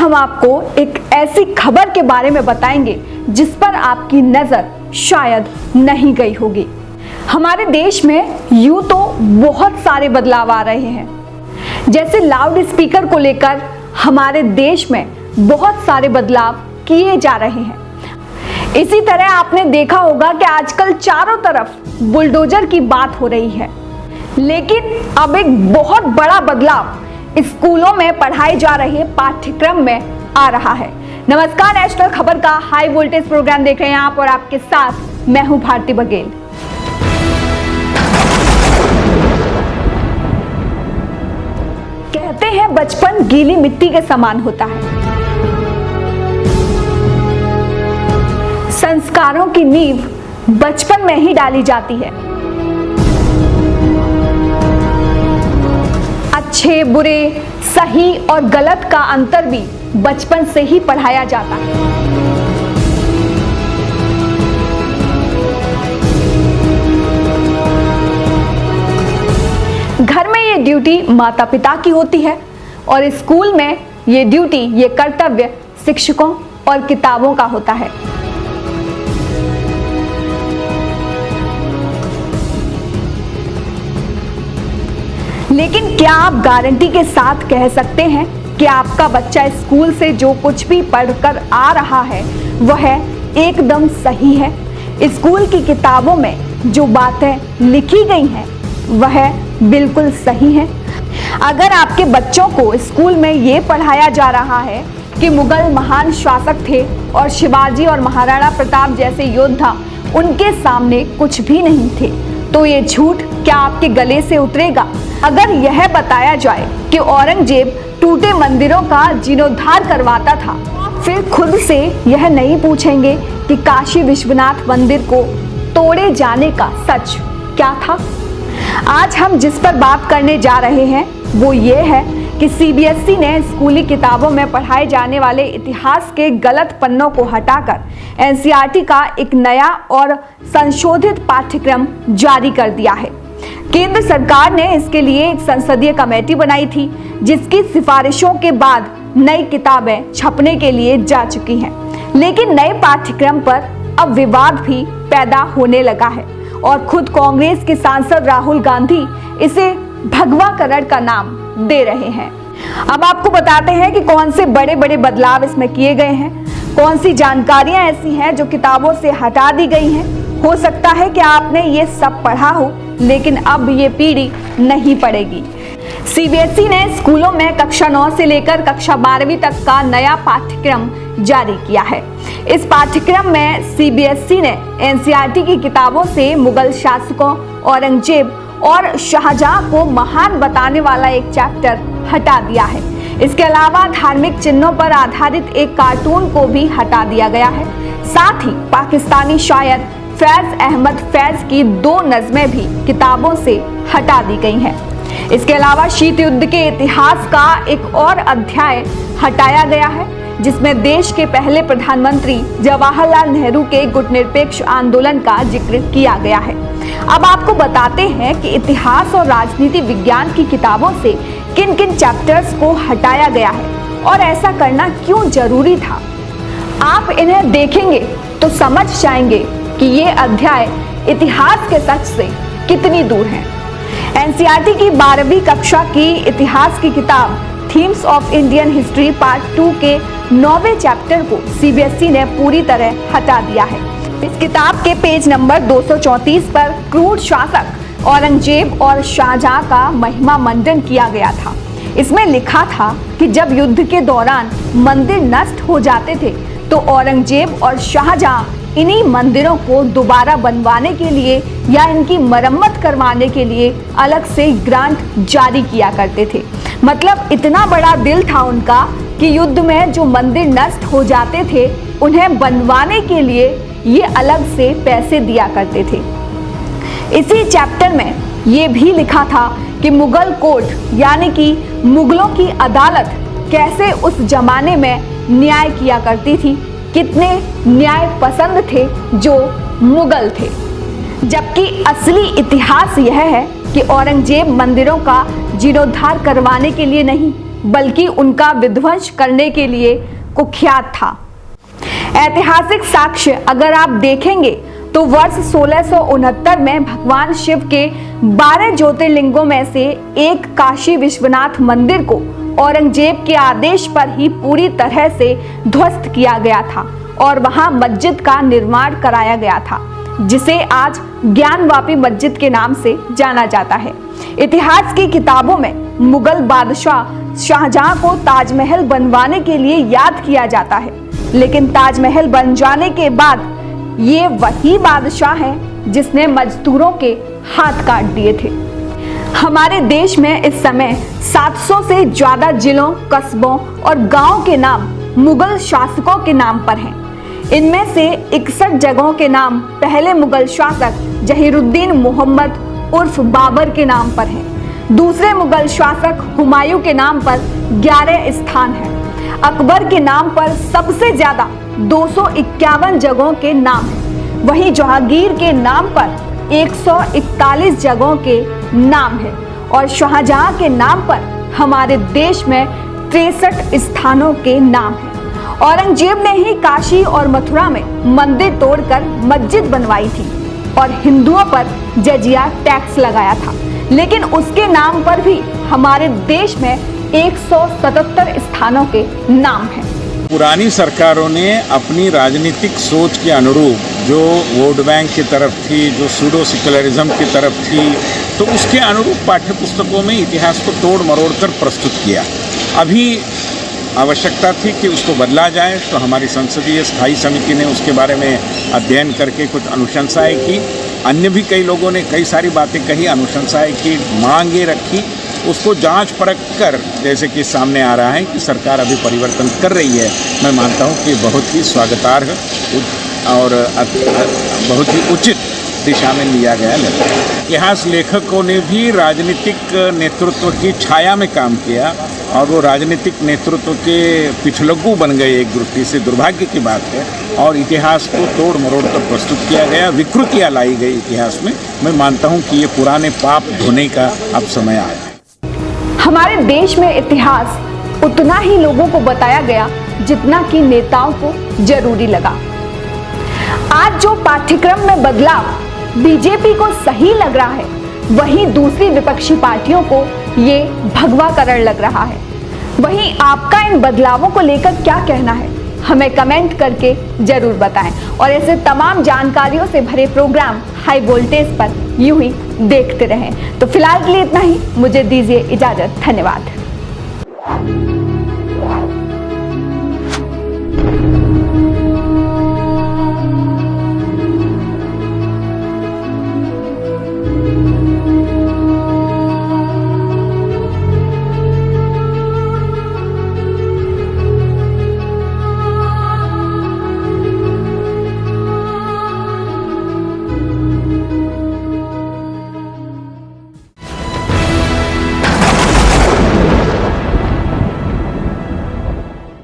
हम आपको एक ऐसी खबर के बारे में बताएंगे जिस पर आपकी नजर शायद नहीं गई होगी। हमारे देश में यूं तो बहुत सारे बदलाव आ रहे हैं, जैसे लाउड स्पीकर को लेकर हमारे देश में बहुत सारे बदलाव किए जा रहे हैं। इसी तरह आपने देखा होगा कि आजकल चारों तरफ बुलडोजर की बात हो रही है, लेकिन अब एक बहुत बड़ा बदलाव स्कूलों में पढ़ाए जा रहे पाठ्यक्रम में आ रहा है। नमस्कार, नेशनल खबर का हाई वोल्टेज प्रोग्राम देख रहे हैं आप और आपके साथ मैं हूं भारती बघेल। कहते हैं बचपन गीली मिट्टी के समान होता है। संस्कारों की नींव बचपन में ही डाली जाती है। अच्छे बुरे, सही और गलत का अंतर भी बचपन से ही पढ़ाया जाता है। घर में ये ड्यूटी माता पिता की होती है और स्कूल में ये ड्यूटी, ये कर्तव्य शिक्षकों और किताबों का होता है। लेकिन क्या आप गारंटी के साथ कह सकते हैं कि आपका बच्चा स्कूल से जो कुछ भी पढ़कर आ रहा है वह एकदम सही है? स्कूल की किताबों में जो बातें लिखी गई हैं वह बिल्कुल सही है? अगर आपके बच्चों को स्कूल में ये पढ़ाया जा रहा है कि मुगल महान शासक थे और शिवाजी और महाराणा प्रताप जैसे योद्धा उनके सामने कुछ भी नहीं थे, तो ये झूठ क्या आपके गले से उतरेगा? अगर यह बताया जाए कि औरंगजेब टूटे मंदिरों का जीर्णोद्धार करवाता था, फिर खुद से यह नहीं पूछेंगे कि काशी विश्वनाथ मंदिर को तोड़े जाने का सच क्या था? आज हम जिस पर बात करने जा रहे हैं वो ये है कि सीबीएसई ने स्कूली किताबों में पढ़ाए जाने वाले इतिहास के गलत पन्नों को हटाकर एनसीईआरटी का एक नया और संशोधित पाठ्यक्रम जारी कर दिया है। केंद्र सरकार ने इसके लिए एक संसदीय कमेटी बनाई थी, जिसकी सिफारिशों के बाद नई किताबें छपने के लिए जा चुकी हैं। लेकिन नए पाठ्यक्रम पर अब विवाद भी पैदा होने लगा है और खुद कांग्रेस के सांसद राहुल गांधी इसे भगवाकरण का नाम दे रहे हैं। अब आपको बताते हैं कि कौन से बड़े बड़े बदलाव इसमें किए गए हैं, कौन सी जानकारियां ऐसी हैं जो किताबों से हटा दी गई हैं। हो सकता है कि आपने ये सब पढ़ा हो, लेकिन अब ये पीढ़ी नहीं पढ़ेगी। सीबीएसई ने स्कूलों में कक्षा 9 से लेकर कक्षा 12वीं तक का नया पाठ्यक्रम जारी किया है। इस पाठ्यक्रम में सीबीएसई ने एनसीईआरटी की किताबों से मुगल शासकों औरंगजेब और शाहजहां को महान बताने वाला एक चैप्टर हटा दिया है। इसके अलावा धार्मिक चिन्हों पर आधारित एक कार्टून को भी हटा दिया गया है। साथ ही पाकिस्तानी शायर फैज अहमद फैज की 2 नज़में भी किताबों से हटा दी गई हैं। इसके अलावा शीत युद्ध के इतिहास का एक और अध्याय हटाया गया है, जिसमें देश के पहले प्रधानमंत्री जवाहरलाल नेहरू के गुटनिरपेक्ष आंदोलन का जिक्र किया गया है। अब आपको बताते हैं कि इतिहास और राजनीति विज्ञान की किताबों से किन किन चैप्टर्स को हटाया गया है और ऐसा करना क्यों जरूरी था। आप इन्हें देखेंगे तो समझ जाएंगे कि ये अध्याय इतिहास के सच से कितनी दूर हैं। एनसीईआरटी की 12वीं कक्षा की इतिहास की किताब themes of Indian history part 2 के 9वें चैप्टर को सीबीएसई ने पूरी तरह हटा दिया है। इस किताब के पेज नंबर 234 पर क्रूर शासक औरंगजेब और शाहजहां का महिमा मंडन किया गया था। इसमें लिखा था कि जब युद्ध के दौरान मंदिर नष्ट हो जाते थे तो औरंगजेब और शाहजहां इन्हीं मंदिरों को दोबारा बनवाने के लिए या इनकी मरम्मत करवाने के लिए अलग से ग्रांट जारी किया करते थे। मतलब इतना बड़ा दिल था उनका कि युद्ध में जो मंदिर नष्ट हो जाते थे उन्हें बनवाने के लिए ये अलग से पैसे दिया करते थे। इसी चैप्टर में ये भी लिखा था कि मुगल कोर्ट यानी कि मुगलों की अदालत कैसे उस जमाने में न्याय किया करती थी, कितने न्याय पसंद थे जो मुगल थे। जबकि असली इतिहास यह है कि औरंगजेब मंदिरों का जीर्णोद्धार करवाने के लिए नहीं बल्कि उनका विध्वंस करने के लिए कुख्यात था। ऐतिहासिक साक्ष्य अगर आप देखेंगे तो वर्ष 1669 में भगवान शिव के 12 ज्योतिर्लिंगों में से एक काशी विश्वनाथ मंदिर को औरंगजेब के आदेश पर ही पूरी तरह से ध्वस्त किया गया था और वहां मस्जिद का निर्माण कराया गया था, जिसे आज ज्ञानवापी मस्जिद के नाम से जाना जाता है। इतिहास की किताबों में मुगल बादशाह शाहजहां को ताजमहल बनवाने के लिए याद किया जाता है, लेकिन ताजमहल बन जाने के बाद ये वही बादशाह है जिसने मजदूरों के हाथ काट दिए थे। हमारे देश में इस समय 700 से ज्यादा जिलों, कस्बों और गांवों के नाम मुगल शासकों के नाम पर हैं। इनमें से 61 जगहों के नाम पहले मुगल शासक जहीरुद्दीन मोहम्मद उर्फ बाबर के नाम पर हैं। दूसरे मुगल शासक हुमायूं के नाम पर 11 स्थान हैं। अकबर के नाम पर सबसे ज्यादा 251 जगहों के नाम हैं। वहीं जहांगीर के नाम पर 141 जगहों के नाम हैं और शाहजहां के नाम पर हमारे देश में 63 स्थानों के नाम हैं। औरंगजेब ने ही काशी और मथुरा में मंदिर तोड़कर मस्जिद बनवाई थी और हिंदुओं पर जजिया टैक्स लगाया था, लेकिन उसके नाम पर भी हमारे देश में 177 स्थानों के नाम हैं। पुरानी सरकारों ने अपनी राजनीतिक सोच के अनुरूप जो वोट बैंक की तरफ थी, जो सूडो सेक्युलरिज्म की तरफ थी, तो उसके अनुरूप पाठ्य पुस्तकों में इतिहास को तोड़ मरोड़ कर प्रस्तुत किया। अभी आवश्यकता थी कि उसको बदला जाए, तो हमारी संसदीय स्थायी समिति ने उसके बारे में अध्ययन करके कुछ अनुशंसाएं की। अन्य भी कई लोगों ने कई सारी बातें कही, अनुशंसाएं की, मांगे रखी। उसको जांच परख कर, जैसे कि सामने आ रहा है कि सरकार अभी परिवर्तन कर रही है, मैं मानता हूं कि बहुत ही स्वागतार्ह और बहुत ही उचित दिशा में लिया गया निर्णय। इतिहास लेखकों ने भी राजनीतिक नेतृत्व की छाया में काम किया और वो राजनीतिक नेतृत्व के पिछलग्गू बन गए। एक दृष्टि से दुर्भाग्य की बात है और इतिहास को तोड़ मरोड़ कर प्रस्तुत किया गया, विकृतियाँ लाई गई इतिहास में। मैं मानता हूँ कि ये पुराने पाप धोने का अब समय आया है। हमारे देश में इतिहास उतना ही लोगों को बताया गया जितना कि नेताओं को जरूरी लगा। आज जो पाठ्यक्रम में बदलाव बीजेपी को सही लग रहा है, वहीं दूसरी विपक्षी पार्टियों को ये भगवाकरण लग रहा है। वहीं आपका इन बदलावों को लेकर क्या कहना है, हमें कमेंट करके जरूर बताएं और ऐसे तमाम जानकारियों से भरे प्रोग्राम हाई वोल्टेज पर यूं ही देखते रहें। तो फिलहाल के लिए इतना ही, मुझे दीजिए इजाजत। धन्यवाद।